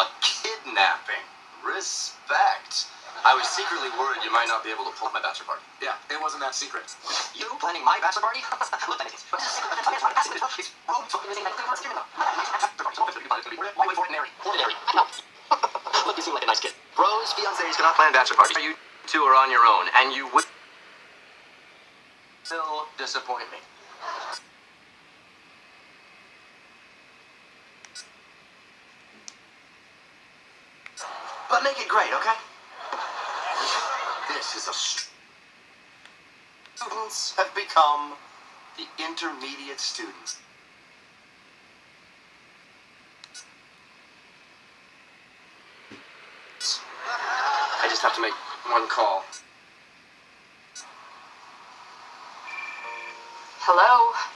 A kidnapping. Respect. I was secretly worried you might not be able to pull my bachelor party. Yeah, it wasn't that secret. You planning my bachelor party? Look, that is Look, you seem like a nice kid. Bros, fiancés cannot plan bachelor parties. You two are on your own, and you will still disappoint me. But make it great, okay? This is a... Students have become the intermediate students. I just have to make one call.